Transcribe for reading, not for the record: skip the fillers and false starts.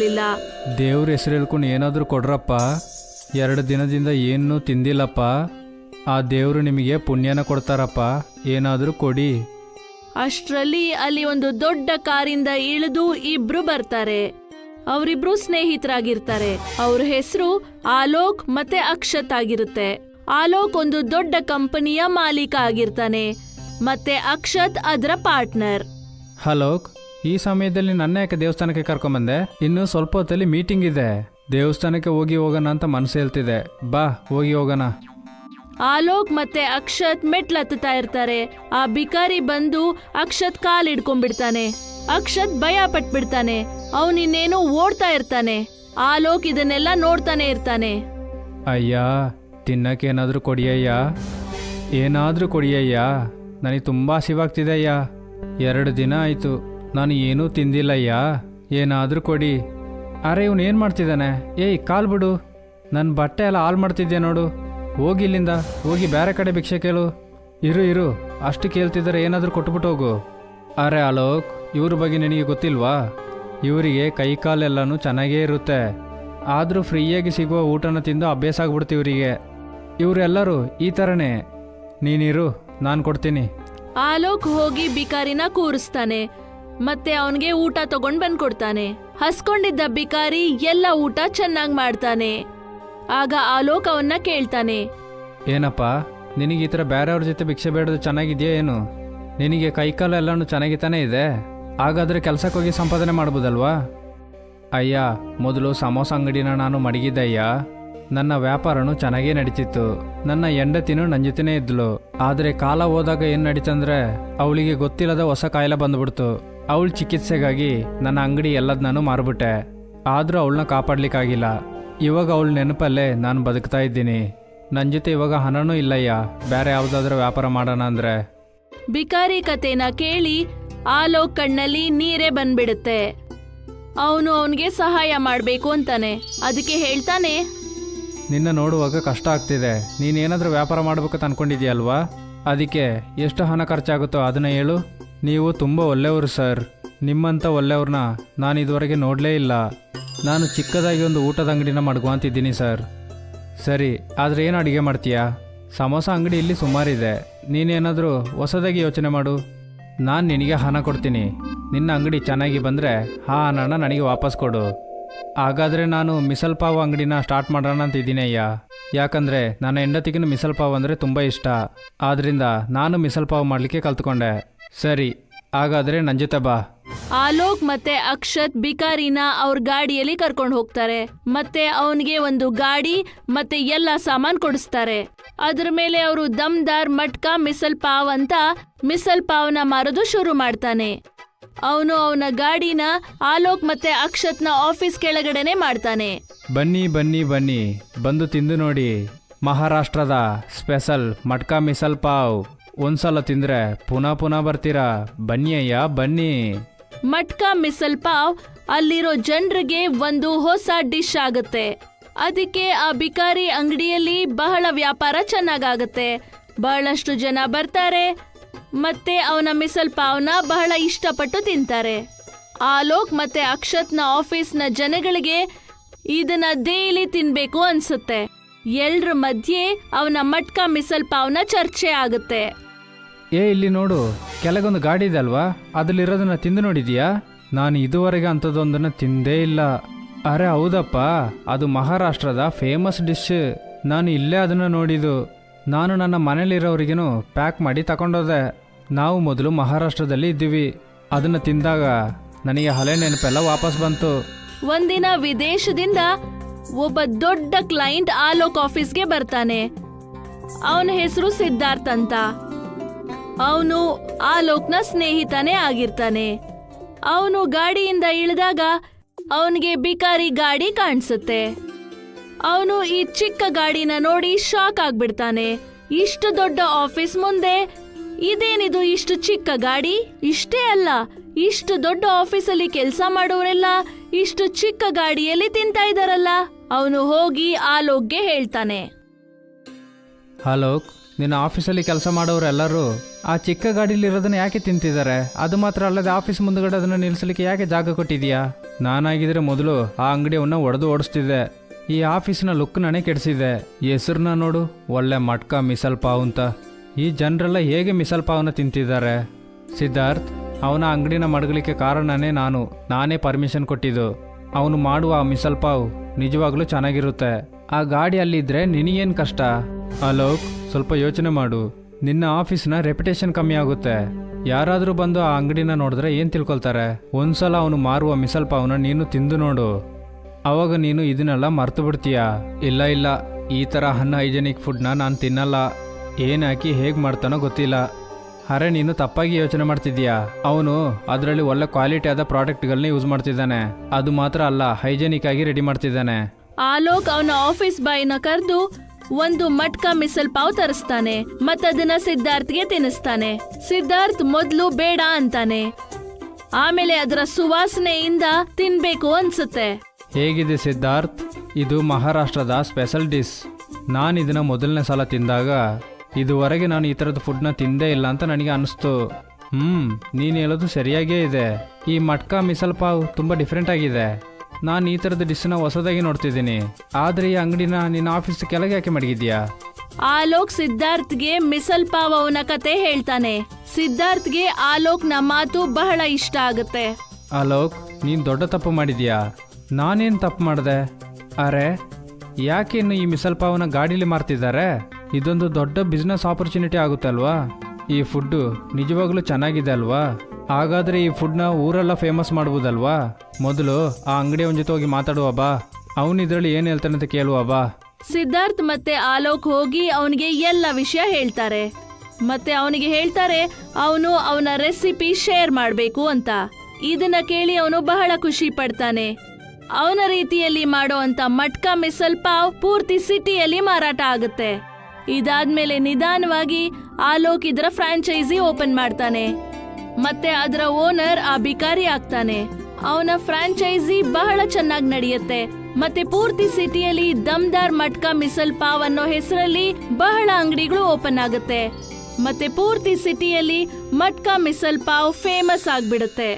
ಇರಲಿಲ್ಲ. ದೇವ್ರ ಹೆಸರು ಹೇಳ್ಕೊಂಡು ಏನಾದರೂ ಕೊಡ್ರಪ್ಪ, 2 ದಿನದಿಂದ ಏನೂ ತಿಂದಿಲ್ಲಪ್ಪ, ಆ ದೇವರು ನಿಮಗೆ ಪುಣ್ಯನ ಕೊಡ್ತಾರಪ್ಪ, ಏನಾದರೂ ಕೊಡಿ. ಅಷ್ಟರಲ್ಲಿ ಅಲ್ಲಿ ಒಂದು ದೊಡ್ಡ ಕಾರಿಂದ ಇಳಿದು ಇಬ್ರು ಬರ್ತಾರೆ. ಅವರಿಬ್ರು ಸ್ನೇಹಿತರಾಗಿರ್ತಾರೆ. ಅವ್ರ ಹೆಸರು ಆಲೋಕ್ ಮತ್ತೆ ಅಕ್ಷತ್ ಆಗಿರುತ್ತೆ. ಆಲೋಕ್ ಒಂದು ದೊಡ್ಡ ಕಂಪನಿಯ ಮಾಲೀಕ ಆಗಿರ್ತಾನೆ, ಮತ್ತೆ ಅಕ್ಷತ್ ಅದರ ಪಾರ್ಟ್ನರ್. ಹಲೋಕ್, ಈ ಸಮಯದಲ್ಲಿ ನನ್ನ ಯಾಕೆ ದೇವಸ್ಥಾನಕ್ಕೆ ಕರ್ಕೊಂಬಂದೆ? ಇನ್ನೂ ಸ್ವಲ್ಪ ಹೊತ್ತಲ್ಲಿ ಮೀಟಿಂಗ್ ಇದೆ. ದೇವಸ್ಥಾನಕ್ಕೆ ಹೋಗೋಣ ಅಂತ ಮನಸ್ಸು ಹೇಳ್ತಿದೆ. ಬಾ ಹೋಗೋಣ. ಆಲೋಕ್ ಮತ್ತೆ ಅಕ್ಷತ್ ಮೆಟ್ಲತ್ತಾ ಇರ್ತಾರೆ. ಆ ಬಿಕಾರಿ ಬಂದು ಅಕ್ಷತ್ ಕಾಲ್ ಹಿಡ್ಕೊಂಡ್ಬಿಡ್ತಾನೆ. ಅಕ್ಷತ್ ಭಯ ಪಟ್ಬಿಡ್ತಾನೆ. ಅವನಿನ್ನೇನೋ ಓಡ್ತಾ ಇರ್ತಾನೆ. ಆಲೋಕ್ ಇದನ್ನೆಲ್ಲ ನೋಡ್ತಾನೆ ಇರ್ತಾನೆ. ಅಯ್ಯ, ತಿನ್ನಕ್ಕೆ ಏನಾದರೂ ಕೊಡಿಯಯ್ಯ, ಏನಾದರೂ ಕೊಡಿಯಯ್ಯ, ನನಗೆ ತುಂಬ ಹಸಿವಾಗ್ತಿದೆ ಅಯ್ಯ. 2 ದಿನ ಆಯಿತು ನಾನು ಏನೂ ತಿಂದಿಲ್ಲಯ್ಯ, ಏನಾದರೂ ಕೊಡಿ. ಅರೆ ಇವನು ಏನು ಮಾಡ್ತಿದ್ದಾನೆ? ಏಯ್ ಕಾಲ್ ಬಿಡು, ನನ್ನ ಬಟ್ಟೆ ಎಲ್ಲ ಹಾಳು ಮಾಡ್ತಿದ್ದೆ ನೋಡು. ಹೋಗಿ ಇಲ್ಲಿಂದ, ಹೋಗಿ ಬೇರೆ ಕಡೆ ಭಿಕ್ಷೆ ಕೇಳು. ಇರು ಅಷ್ಟು ಕೇಳ್ತಿದ್ದಾರೆ, ಏನಾದರೂ ಕೊಟ್ಬಿಟ್ಟು ಹೋಗು. ಅರೆ ಅಲೋಕ್, ಇವ್ರ ಬಗ್ಗೆ ನಿನಗೆ ಗೊತ್ತಿಲ್ವಾ? ಇವರಿಗೆ ಕೈ ಕಾಲೆಲ್ಲನೂ ಚೆನ್ನಾಗೇ ಇರುತ್ತೆ, ಆದರೂ ಫ್ರೀಯಾಗಿ ಸಿಗುವ ಊಟನ ತಿಂದು ಅಭ್ಯಾಸ ಆಗ್ಬಿಡ್ತು ಇವರಿಗೆ. ಇವರೆಲ್ಲರೂ ಈ ಥರನೇ. ನೀನಿರು, ನಾನು ಕೊಡ್ತೀನಿ. ಆಲೋಕ್ ಹೋಗಿ ಬಿಕಾರಿನ ಕೂರಿಸ್ತಾನೆ, ಮತ್ತೆ ಅವನಿಗೆ ಊಟ ತಗೊಂಡ್ ಬಂದ್ಕೊಡ್ತಾನೆ. ಹಸ್ಕೊಂಡಿದ್ದ ಬಿಕಾರಿ ಎಲ್ಲ ಊಟ ಚೆನ್ನಾಗಿ ಮಾಡ್ತಾನೆ. ಆಗ ಆಲೋಕ್ ಅವನ್ನ ಕೇಳ್ತಾನೆ, ಏನಪ್ಪ ನಿನಗೆ ಈ ಥರ ಬೇರೆಯವ್ರ ಜೊತೆ ಭಿಕ್ಷೆ ಬೇಡೋದು ಚೆನ್ನಾಗಿದೆಯಾ ಏನು? ನಿನಗೆ ಕೈಕಾಲು ಎಲ್ಲನೂ ಚೆನ್ನಾಗಿತಾನೆ ಇದೆ, ಹಾಗಾದರೆ ಕೆಲಸಕ್ಕೆ ಹೋಗಿ ಸಂಪಾದನೆ ಮಾಡ್ಬೋದಲ್ವಾ? ಅಯ್ಯ, ಮೊದಲು ಸಮೋಸ ಅಂಗಡಿನ ನಾನು ಮಡಗಿದ್ದಯ್ಯ. ನನ್ನ ವ್ಯಾಪಾರನೂ ಚೆನ್ನಾಗೇ ನಡೀತಿತ್ತು. ನನ್ನ ಹೆಂಡತಿನೂ ನನ್ನ ಜೊತೆನೇ ಇದ್ಲು. ಆದರೆ ಕಾಲ ಹೋದಾಗ ಏನು ನಡೀತಂದ್ರೆ ಅವಳಿಗೆ ಗೊತ್ತಿಲ್ಲದ ಹೊಸ ಕಾಯಿಲೆ ಬಂದ್ಬಿಡ್ತು. ಅವಳ ಚಿಕಿತ್ಸೆಗಾಗಿ ನನ್ನ ಅಂಗಡಿ ಎಲ್ಲದ ನಾನು ಮಾರ್ಬಿಟ್ಟೆ. ಆದರೂ ಅವಳನ್ನ ಕಾಪಾಡ್ಲಿಕ್ಕಾಗಿಲ್ಲ. ಇವಾಗ ಅವಳ ನೆನಪಲ್ಲೇ ನಾನು ಬದುಕ್ತಾ ಇದ್ದೀನಿ. ನನ್ನ ಜೊತೆ ಇವಾಗ ಹಣನೂ ಇಲ್ಲಯ್ಯ, ಬೇರೆ ಯಾವುದಾದ್ರೂ ವ್ಯಾಪಾರ ಮಾಡೋಣ ಅಂದರೆ. ಬಿಕಾರಿ ಕತೆನ ಕೇಳಿ ಆಲೋಕ್ ಕಣ್ಣಲ್ಲಿ ನೀರೇ ಬಂದ್ಬಿಡುತ್ತೆ. ಅವನು ಅವನಿಗೆ ಸಹಾಯ ಮಾಡಬೇಕು ಅಂತಾನೆ. ಅದಕ್ಕೆ ಹೇಳ್ತಾನೆ, ನಿನ್ನ ನೋಡುವಾಗ ಕಷ್ಟ ಆಗ್ತಿದೆ. ನೀನೇನಾದರೂ ವ್ಯಾಪಾರ ಮಾಡಬೇಕಂತ ಅನ್ಕೊಂಡಿದ್ಯಲ್ವಾ? ಅದಕ್ಕೆ ಎಷ್ಟು ಹಣ ಖರ್ಚಾಗುತ್ತೋ ಅದನ್ನ ಹೇಳು. ನೀವು ತುಂಬ ಒಳ್ಳೆಯವರು ಸರ್. ನಿಮ್ಮಂಥ ಒಳ್ಳೆಯವ್ರನ್ನ ನಾನು ಇದುವರೆಗೆ ನೋಡಲೇ ಇಲ್ಲ. ನಾನು ಚಿಕ್ಕದಾಗಿ ಒಂದು ಊಟದ ಅಂಗಡಿನ ಮಡ್ಗುವಂತಿದ್ದೀನಿ ಸರ್. ಸರಿ, ಆದರೆ ಏನು ಅಡುಗೆ ಮಾಡ್ತೀಯಾ? ಸಮೋಸ ಅಂಗಡಿ ಇಲ್ಲಿ ಸುಮಾರಿದೆ. ನೀನೇನಾದರೂ ಹೊಸದಾಗಿ ಯೋಚನೆ ಮಾಡು. ನಾನು ನಿನಗೆ ಹಣ ಕೊಡ್ತೀನಿ. ನಿನ್ನ ಅಂಗಡಿ ಚೆನ್ನಾಗಿ ಬಂದರೆ ಆ ಹಣನ ನನಗೆ ವಾಪಸ್ ಕೊಡು. ಹಾಗಾದರೆ ನಾನು ಮಿಸಲ್ ಪಾವ್ ಅಂಗಡಿನ ಸ್ಟಾರ್ಟ್ ಮಾಡೋಣ ಅಂತ ಇದ್ದೀನಿ ಅಯ್ಯ. ಯಾಕಂದರೆ ನನ್ನ ಹೆಂಡತಿಗೂ ಮಿಸಲ್ ಪಾವ್ ಅಂದರೆ ತುಂಬ ಇಷ್ಟ. ಆದ್ದರಿಂದ ನಾನು ಮಿಸಲ್ ಪಾವ್ ಮಾಡಲಿಕ್ಕೆ ಕಲ್ತ್ಕೊಂಡೆ. ಸರಿ, ಹಾಗಾದರೆ ನನ್ನ ಜೊತೆ ಬಾ. ಆಲೋಕ್ ಮತ್ತೆ ಅಕ್ಷತ್ ಬಿಕಾರಿನ ಅವ್ರ ಗಾಡಿಯಲ್ಲಿ ಕರ್ಕೊಂಡು ಹೋಗ್ತಾರೆ. ಮತ್ತೆ ಅವನಿಗೆ ಒಂದು ಗಾಡಿ ಮತ್ತೆ ಎಲ್ಲ ಸಾಮಾನ್ ಕೊಡಿಸ್ತಾರೆ. ಅದ್ರ ಮೇಲೆ ಅವರು ದಮ್ದಾರ್ ಮಟ್ಕಾ ಮಿಸಲ್ ಪಾವ್ ಅಂತ ಮಿಸಲ್ ಪಾವ್ನ ಮಾರೋದು ಶುರು ಮಾಡ್ತಾನೆ. ಅವನು ಅವನ ಗಾಡಿನ ಆಲೋಕ್ ಮತ್ತೆ ಅಕ್ಷತ್ನ ಆಫೀಸ್ ಕೆಳಗಡೆನೆ ಮಾಡ್ತಾನೆ. ಬನ್ನಿ ಬನ್ನಿ ಬನ್ನಿ, ಬಂದು ತಿಂದು ನೋಡಿ. ಮಹಾರಾಷ್ಟ್ರದ ಸ್ಪೆಷಲ್ ಮಟ್ಕಾ ಮಿಸಲ್ ಪಾವ್. ಒಂದ್ಸಲ ತಿಂದ್ರೆ ಪುನಃ ಪುನಃ ಬರ್ತೀರಾ. ಬನ್ನಿ ಅಯ್ಯ ಬನ್ನಿ. ಮಟ್ಕಾ ಮಿಸಲ್ ಪಾವ್ ಅಲ್ಲಿರೋ ಜನರಿಗೆ ಒಂದು ಹೊಸ ಡಿಶ್ ಆಗುತ್ತೆ. ಅದಕ್ಕೆ ಆ ಬಿಕಾರಿ ಅಂಗಡಿಯಲ್ಲಿ ಬಹಳ ವ್ಯಾಪಾರ ಚೆನ್ನಾಗಾಗತ್ತೆ. ಬಹಳಷ್ಟು ಜನ ಬರ್ತಾರೆ ಮತ್ತೆ ಅವನ ಮಿಸಲ್ ಪಾವ್ನ ಬಹಳ ಇಷ್ಟಪಟ್ಟು ತಿಂತಾರೆ. ಆಲೋಕ್ ಮತ್ತೆ ಅಕ್ಷತ್ನ ಆಫೀಸ್ನ ಜನಗಳಿಗೆ ಇದನ್ನ ಡೈಲಿ ತಿನ್ಬೇಕು ಅನ್ಸುತ್ತೆ. ಎಲ್ರ ಮಧ್ಯೆ ಅವನ ಮಟ್ಕಾ ಮಿಸಲ್ ಪಾವ್ನ ಚರ್ಚೆ ಆಗುತ್ತೆ. ಇಲ್ಲಿ ನೋಡು, ಕೆಳಗೊಂದು ಗಾಡಿ ಇದೆ ಅಲ್ವಾ, ಅದರಲ್ಲಿರೋದನ್ನ ತಿಂದು ನೋಡಿದ್ಯಾ? ನಾನು ಇದುವರೆಗೆ ಅಂಥದ್ದೊಂದನ್ನು ತಿಂದೇ ಇಲ್ಲ. ಅರೆ ಹೌದಪ್ಪ, ಅದು ಮಹಾರಾಷ್ಟ್ರದ ಫೇಮಸ್ ಡಿಶ್. ನಾನು ಇಲ್ಲೇ ಅದನ್ನು ನೋಡಿದ್ದು. ನಾನು ನನ್ನ ಮನೇಲಿರೋರಿಗೂ ಪ್ಯಾಕ್ ಮಾಡಿ ತಗೊಂಡೋದೆ. ನಾವು ಮೊದಲು ಮಹಾರಾಷ್ಟ್ರದಲ್ಲಿ ಇದ್ದೀವಿ. ಅದನ್ನು ತಿಂದಾಗ ನನಗೆ ಹಳೆ ನೆನಪೆಲ್ಲ ವಾಪಸ್ ಬಂತು. ಒಂದಿನ ವಿದೇಶದಿಂದ ಒಬ್ಬ ದೊಡ್ಡ ಕ್ಲೈಂಟ್ ಆಲೋಕ್ ಆಫೀಸ್ಗೆ ಬರ್ತಾನೆ. ಅವನ ಹೆಸರು ಸಿದ್ಧಾರ್ಥ್ ಅಂತ. ಅವನು ಆಲೋಕ್ನ ಸ್ನೇಹಿತನೇ ಆಗಿರ್ತಾನೆ. ಅವನು ಗಾಡಿಯಿಂದ ಇಳಿದಾಗ ಅವನಿಗೆ ಬಿಕಾರಿ ಗಾಡಿ ಕಾಣಿಸುತ್ತೆ. ಅವನು ಈ ಚಿಕ್ಕ ಗಾಡಿನ ನೋಡಿ ಶಾಕ್ ಆಗ್ಬಿಡ್ತಾನೆ. ಇಷ್ಟು ದೊಡ್ಡ ಆಫೀಸ್ ಮುಂದೆ ಇದೇನಿದು ಇಷ್ಟು ಚಿಕ್ಕ ಗಾಡಿ? ಇಷ್ಟೇ ಅಲ್ಲ, ಇಷ್ಟು ದೊಡ್ಡ ಆಫೀಸಲ್ಲಿ ಕೆಲಸ ಮಾಡೋರೆಲ್ಲ ಇಷ್ಟು ಚಿಕ್ಕ ಗಾಡಿಯಲ್ಲಿ ತಿಂತಾ ಇದಾರಲ್ಲ. ಅವನು ಹೋಗಿ ಆಲೋಕ್ಗೆ ಹೇಳ್ತಾನೆ, ಆಲೋಕ್, ನಿನ್ನ ಆಫೀಸಲ್ಲಿ ಕೆಲಸ ಮಾಡೋರೆಲ್ಲರೂ ಆ ಚಿಕ್ಕ ಗಾಡೀಲಿರೋದನ್ನ ಯಾಕೆ ತಿಂತಿದ್ದಾರೆ? ಅದು ಮಾತ್ರ ಅಲ್ಲದೆ ಆಫೀಸ್ ಮುಂದ್ಗಡೆ ಅದನ್ನು ನಿಲ್ಲಿಸಲಿಕ್ಕೆ ಯಾಕೆ ಜಾಗ ಕೊಟ್ಟಿದ್ಯಾ? ನಾನಾಗಿದ್ರೆ ಮೊದಲು ಆ ಅಂಗಡಿಯವನ್ನ ಒಡೆದು ಓಡಿಸ್ತಿದ್ದೆ. ಈ ಆಫೀಸ್ನ ಲುಕ್ ನಾನೇ ಕೆಡಿಸಿದೆ. ಹೆಸರನ್ನ ನೋಡು, ಒಳ್ಳೆ ಮಟ್ಕ ಮಿಸಲ್ ಪಾವ್ ಅಂತ. ಈ ಜನರೆಲ್ಲ ಹೇಗೆ ಮಿಸಲ್ ಪಾವ್ನ ತಿಂತಿದ್ದಾರೆ? ಸಿದ್ಧಾರ್ಥ್, ಅವನ ಅಂಗಡಿನ ಮಡಗಲಿಕ್ಕೆ ಕಾರಣನೇ ನಾನೇ ಪರ್ಮಿಷನ್ ಕೊಟ್ಟಿದ್ದು. ಅವನು ಮಾಡುವ ಆ ಮಿಸಲ್ ಪಾವ್ ನಿಜವಾಗ್ಲೂ ಚೆನ್ನಾಗಿರುತ್ತೆ. ಆ ಗಾಡಿ ಅಲ್ಲಿದ್ರೆ ನಿನಗೇನು ಕಷ್ಟ? ಅಲೋಕ್, ಸ್ವಲ್ಪ ಯೋಚನೆ ಮಾಡು. ನಿನ್ನ ಆಫೀಸ್ನ ರೆಪ್ಯುಟೇಷನ್ ಕಮ್ಮಿ ಆಗುತ್ತೆ. ಯಾರಾದರೂ ಬಂದು ಆ ಅಂಗಡಿನ ನೋಡಿದ್ರೆ ಏನು ತಿಳ್ಕೊಳ್ತಾರೆ? ಒಂದ್ಸಲ ಅವನು ಮಾರುವ ಮಿಸಲ್ ಪಾವ್ನ ನೀನು ತಿಂದು ನೋಡು, ಅವಾಗ ನೀನು ಇದನ್ನೆಲ್ಲ ಮರ್ತು ಬಿಡ್ತೀಯಾ. ಇಲ್ಲ, ಈ ಥರ ಅನ್ಹೈಜೆನಿಕ್ ಫುಡ್ನ ನಾನು ತಿನ್ನಲ್ಲ. ಏನು ಹಾಕಿ ಹೇಗೆ ಮಾಡ್ತಾನೋ ಗೊತ್ತಿಲ್ಲ. ಅರೆ, ನೀನು ತಪ್ಪಾಗಿ ಯೋಚನೆ ಮಾಡ್ತಿದ್ದೀಯಾ. ಅವನು ಅದರಲ್ಲಿ ಒಳ್ಳೆ ಕ್ವಾಲಿಟಿ ಆದ ಪ್ರಾಡಕ್ಟ್ಗಳನ್ನ ಯೂಸ್ ಮಾಡ್ತಿದ್ದಾನೆ. ಅದು ಮಾತ್ರ ಅಲ್ಲ, ಹೈಜೆನಿಕ್ ಆಗಿ ರೆಡಿ ಮಾಡ್ತಿದ್ದಾನೆ. ಆಲೋಕ್ ಅವನ ಆಫೀಸ್ ಬಾಯ್ನ ಕರೆದು ಒಂದು ಮಟ್ಕ ಮಿಸಲ್ ಪಾವ್ ತರಿಸ್ತಾನೆ ಮತ್ತದನ್ನ ಸಿದ್ಧಾರ್ಥ್ಗೆ ತಿನ್ನಿಸ್ತಾನೆ. ಸಿದ್ಧಾರ್ಥ್ ಮೊದ್ಲು ಬೇಡ ಅಂತಾನೆ, ಆಮೇಲೆ ಅದರ ಸುವಾಸನೆಯಿಂದ ತಿನ್ಬೇಕು ಅನ್ಸುತ್ತೆ. ಹೇಗಿದೆ ಸಿದ್ಧಾರ್ಥ್? ಇದು ಮಹಾರಾಷ್ಟ್ರದ ಸ್ಪೆಷಲ್ ಡಿಶ್. ನಾನು ಇದನ್ನ ಮೊದಲನೇ ಸಲ ತಿಂದಾಗ ಇದುವರೆಗೆ ನಾನು ಈ ಥರದ ಫುಡ್ನ ತಿಂದೇ ಇಲ್ಲ ಅಂತ ನನಗೆ ಅನಿಸ್ತು. ನೀನು ಹೇಳೋದು ಸರಿಯಾಗೇ ಇದೆ. ಈ ಮಟ್ಕಾ ಮಿಸಲ್ ಪಾವ್ ತುಂಬ ಡಿಫ್ರೆಂಟ್ ಆಗಿದೆ. ನಾನು ಈ ಥರದ ಡಿಶ್ನ ಹೊಸದಾಗಿ ನೋಡ್ತಿದ್ದೀನಿ. ಆದರೆ ಈ ಅಂಗಡಿನ ನಿನ್ನ ಆಫೀಸ್ ಕೆಳಗೆ ಯಾಕೆ ಮಡಗಿದ್ಯಾ? ಆಲೋಕ್ ಸಿದ್ಧಾರ್ಥ್ಗೆ ಮಿಸಲ್ ಪಾವ್ ಅವನ ಕತೆ ಹೇಳ್ತಾನೆ. ಸಿದ್ಧಾರ್ಥ್ಗೆ ಆಲೋಕ್ನ ಮಾತು ಬಹಳ ಇಷ್ಟ ಆಗುತ್ತೆ. ಅಲೋಕ್, ನೀನು ದೊಡ್ಡ ತಪ್ಪು ಮಾಡಿದ್ಯಾ. ನಾನೇನು ತಪ್ಪು ಮಾಡಿದೆ? ಅರೆ, ಯಾಕೆ ಇನ್ನು ಈ ಮಿಸಲ್ ಪಾವನ ಗಾಡೀಲಿ ಮಾರ್ತಿದ್ದಾರೆ? ಇದೊಂದು ದೊಡ್ಡ ಬಿಸ್ನೆಸ್ ಆಪರ್ಚುನಿಟಿ ಆಗುತ್ತೆ ಅಲ್ವಾ? ಈ ಫುಡ್ಡು ನಿಜವಾಗ್ಲೂ ಚೆನ್ನಾಗಿದೆ ಅಲ್ವಾ? ಹಾಗಾದರೆ ಈ ಫುಡ್ನ ಊರೆಲ್ಲ ಫೇಮಸ್ ಮಾಡ್ಬೋದಲ್ವಾ? ಮೊದಲು ಆ ಅಂಗಡಿಯವನ ಜೊತೆ ಹೋಗಿ ಮಾತಾಡುವ ಬಾ. ಅವನು ಇದರಲ್ಲಿ ಏನು ಹೇಳ್ತಾನೆ ಅಂತ ಕೇಳುವ ಬಾ. ಸಿದ್ಧಾರ್ಥ್ ಮತ್ತೆ ಆಲೋಕ್ ಹೋಗಿ ಅವನಿಗೆ ಎಲ್ಲ ವಿಷಯ ಹೇಳ್ತಾರೆ. ಮತ್ತೆ ಅವನಿಗೆ ಹೇಳ್ತಾರೆ ಅವನು ಅವನ ರೆಸಿಪಿ ಶೇರ್ ಮಾಡಬೇಕು ಅಂತ. ಇದನ್ನ ಕೇಳಿ ಅವನು ಬಹಳ ಖುಷಿ ಪಡ್ತಾನೆ. ಅವನ ರೀತಿಯಲ್ಲಿ ಮಾಡೋ ಅಂತ ಮಟ್ಕಾ ಮಿಸಲ್ ಪಾವ್ ಪೂರ್ತಿ ಸಿಟಿಯಲ್ಲಿ ಮಾರಾಟ ಆಗುತ್ತೆ. ಇದಾದ್ಮೇಲೆ ನಿಧಾನವಾಗಿ ಆಲೋಕ್ ಇದರ ಫ್ರಾಂಚೈಸಿ ಓಪನ್ ಮಾಡ್ತಾನೆ. ಮತ್ತೆ ಅದರ ಓನರ್ ಆ ಬಿಕಾರಿ ಆಗ್ತಾನೆ. ಅವನ ಫ್ರಾಂಚೈಸಿ ಬಹಳ ಚೆನ್ನಾಗಿ ನಡೆಯುತ್ತೆ. ಮತ್ತೆ ಪೂರ್ತಿ ಸಿಟಿಯಲ್ಲಿ ದಮ್ದಾರ್ ಮಟ್ಕಾ ಮಿಸಲ್ ಪಾವ್ ಅನ್ನೋ ಹೆಸರಲ್ಲಿ ಬಹಳ ಅಂಗಡಿಗಳು ಓಪನ್ ಆಗುತ್ತೆ. ಮತ್ತೆ ಪೂರ್ತಿ ಸಿಟಿಯಲ್ಲಿ ಮಟ್ಕಾ ಮಿಸಲ್ ಪಾವ್ ಫೇಮಸ್ ಆಗ್ಬಿಡುತ್ತೆ.